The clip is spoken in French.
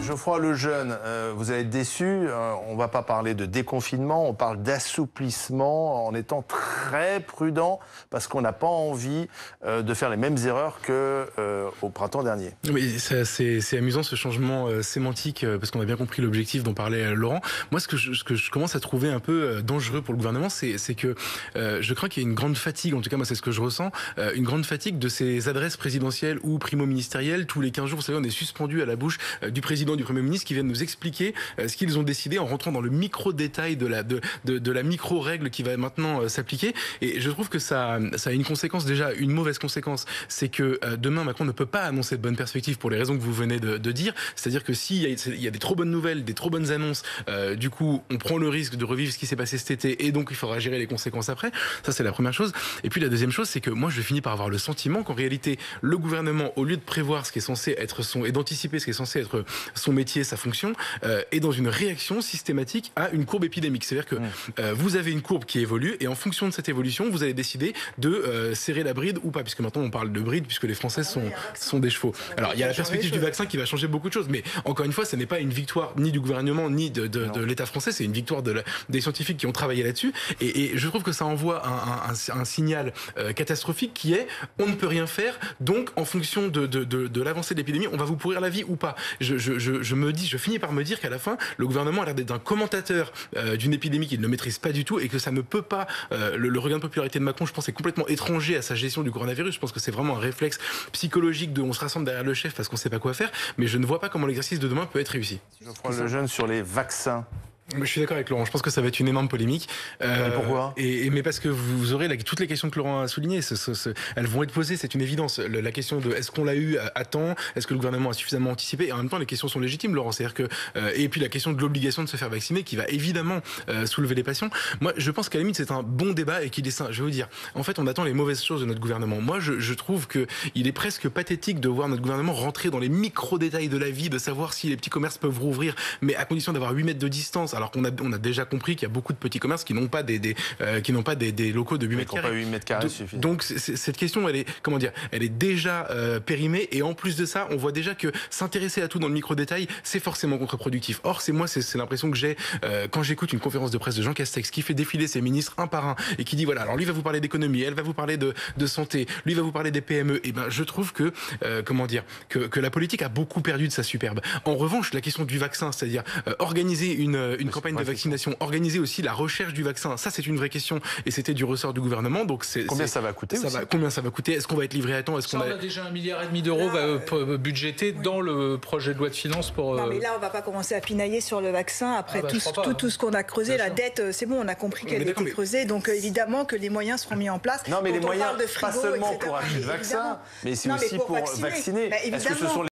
Geoffroy Lejeune, vous allez être déçu. On ne va pas parler de déconfinement, on parle d'assouplissement en étant très prudent parce qu'on n'a pas envie de faire les mêmes erreurs qu'au printemps dernier. Oui, c'est amusant ce changement sémantique parce qu'on a bien compris l'objectif dont parlait Laurent. Moi, ce que je commence à trouver un peu dangereux pour le gouvernement, c'est que je crains qu'il y ait une grande fatigue, en tout cas moi c'est ce que je ressens, une grande fatigue de ces adresses présidentielles ou primo-ministérielles. Tous les 15 jours, vous savez, on est suspendu à la bouche du président, du Premier ministre qui viennent nous expliquer ce qu'ils ont décidé en rentrant dans le micro-détail de la micro-règle qui va maintenant s'appliquer. Et je trouve que ça a une conséquence, déjà une mauvaise conséquence, c'est que demain Macron ne peut pas annoncer de bonnes perspectives pour les raisons que vous venez de dire. C'est-à-dire que s'il y a des trop bonnes nouvelles, des trop bonnes annonces, du coup on prend le risque de revivre ce qui s'est passé cet été et donc il faudra gérer les conséquences après. Ça c'est la première chose. Et puis la deuxième chose, c'est que moi je finis par avoir le sentiment qu'en réalité le gouvernement, au lieu de prévoir ce qui est censé être et d'anticiper ce qui est censé être son métier, sa fonction, est dans une réaction systématique à une courbe épidémique. C'est-à-dire que vous avez une courbe qui évolue et en fonction de cette évolution, vous allez décider de serrer la bride ou pas, puisque maintenant on parle de bride puisque les Français sont des chevaux. Alors il y a la perspective du vaccin qui va changer beaucoup de choses, mais encore une fois, ce n'est pas une victoire ni du gouvernement ni de l'État français, c'est une victoire des scientifiques qui ont travaillé là-dessus. Et je trouve que ça envoie un signal catastrophique qui est on ne peut rien faire, donc en fonction de l'avancée de l'épidémie, on va vous pourrir la vie ou pas. Je finis par me dire qu'à la fin, le gouvernement a l'air d'être un commentateur d'une épidémie qu'il ne maîtrise pas du tout et que ça ne peut pas. Le regain de popularité de Macron, je pense, est complètement étranger à sa gestion du coronavirus. Je pense que c'est vraiment un réflexe psychologique de on se rassemble derrière le chef parce qu'on ne sait pas quoi faire, mais je ne vois pas comment l'exercice de demain peut être réussi. Geoffroy Lejeune sur les vaccins. Je suis d'accord avec Laurent, je pense que ça va être une énorme polémique. Mais pourquoi ? Mais parce que vous aurez toutes les questions que Laurent a soulignées, elles vont être posées, c'est une évidence. La question de est-ce qu'on l'a eu à temps, est-ce que le gouvernement a suffisamment anticipé, et en même temps les questions sont légitimes, Laurent. C'est-à-dire que et puis la question de l'obligation de se faire vacciner qui va évidemment soulever les passions. Moi, je pense qu'à la limite c'est un bon débat et qu'il est sain. Je vais vous dire, en fait, on attend les mauvaises choses de notre gouvernement. Moi, je trouve que il est presque pathétique de voir notre gouvernement rentrer dans les micro-détails de la vie, de savoir si les petits commerces peuvent rouvrir, mais à condition d'avoir 8 mètres de distance, alors qu'on a déjà compris qu'il y a beaucoup de petits commerces qui n'ont pas des locaux de 8 mètres carrés. Pas 8 mètres carrés suffisent. Donc cette question, elle est déjà périmée, et en plus de ça, on voit déjà que s'intéresser à tout dans le micro-détail, c'est forcément contre-productif. Or, c'est l'impression que j'ai quand j'écoute une conférence de presse de Jean Castex qui fait défiler ses ministres un par un et qui dit voilà, alors lui va vous parler d'économie, elle va vous parler de santé, lui va vous parler des PME. Et ben, je trouve que que la politique a beaucoup perdu de sa superbe. En revanche, la question du vaccin, c'est-à-dire organiser une campagne de vaccination, organiser aussi la recherche du vaccin, ça c'est une vraie question et c'était du ressort du gouvernement. Donc combien ça va coûter combien ça va coûter? Est-ce qu'on va être livré à temps? On a déjà 1,5 milliard d'euros budgétés dans le projet de loi de finances pour. Non mais là on va pas commencer à pinailler sur le vaccin après tout ce qu'on a creusé, la dette, c'est bon, on a compris qu'elle était creusée, donc évidemment que les moyens seront mis en place. Non mais les moyens, de frigo, pas seulement etc., pour acheter le vaccin, mais c'est aussi pour vacciner. Est-ce que ce sont